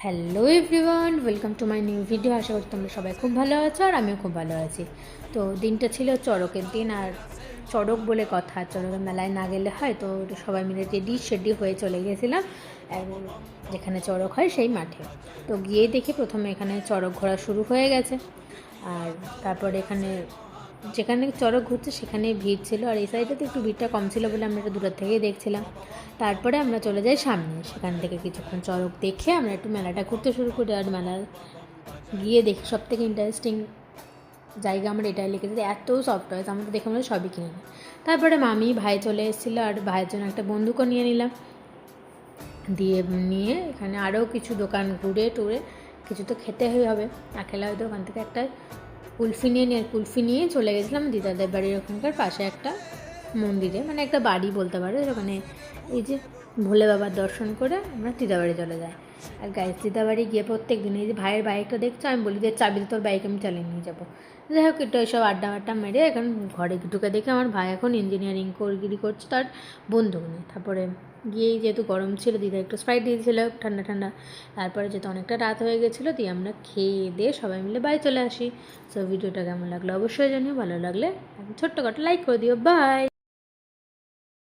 Hello everyone, welcome to my new video. আশা করি তোমরা সবাই খুব ভালো আছো আর আমিও খুব ভালো আছি। তো দিনটা ছিল চড়কের দিন, আর চড়ক বলে কথা, চড়কের মেলায় না গেলে হয়। তো সবাই মিলে রেডি হয়ে চলে গেছিলাম যেখানে চড়ক হয় সেই মাঠে। তো গিয়েই দেখি প্রথমে এখানে চড়ক ঘোরা শুরু হয়ে গেছে, আর তারপর এখানে যেখানে চড়ক ঘুরছে সেখানেই ভিড় ছিল, আর এই সাইডে তো একটু ভিড়টা কম ছিল বলে আমরা একটু দূরের থেকেই দেখছিলাম। তারপরে আমরা চলে যাই সামনে, সেখান থেকে কিছুক্ষণ চড়ক দেখে আমরা একটু মেলাটা ঘুরতে শুরু করি। আর মেলা গিয়ে দেখি সব থেকে ইন্টারেস্টিং জায়গা আমার এটাই লেগেছে, এত সফট টয়েস আমরা দেখে আমরা সবই কিনে নিই। তারপরে মামি ভাই চলে এসেছিলো, আর ভাইয়ের জন্য একটা বন্দুকও নিয়ে নিলাম। নিয়ে এখানে আরও কিছু দোকান ঘুরে টুরে কিছু তো খেতে হবে, না খেলে হয়তো ওখান থেকে একটা কুলফি নিয়ে চলে গেছিলাম দিদাদের বাড়ির ওখানকার পাশে একটা মন্দিরে, মানে একটা বাড়ি বলতে পারো। ওখানে এই যে ভোলে বাবার দর্শন করে আমরা দিদাবাড়ি চলে যাই। আর গাইস, দিদাবাড়ি গিয়ে প্রত্যেক দিন এই যে ভাইয়ের বাইকটা দেখছো, আমি বলি যে চাবি তোর বাইক আমি চালিয়ে নিয়ে যাবো। যাই হোক, একটু ওইসব আড্ডা মেরে এখন ঘরে ঢুকে দেখে আমার ভাই এখন ইঞ্জিনিয়ারিং কোর্সগিরি করছে তার বন্ধু নিয়ে। তারপরে গিয়েই যেহেতু গরম ছিল, দিদা একটু স্প্রাইট দিয়েছিল ঠান্ডা। তারপরে যেহেতু অনেকটা রাত হয়ে গেছিলো, দিয়ে আমরা খেয়ে দিয়ে সবাই মিলে বাড়ি চলে আসি। সো ভিডিওটা কেমন লাগলো অবশ্যই জানিও, ভালো লাগলে ছোট্ট লাইক করে দিও। বাই।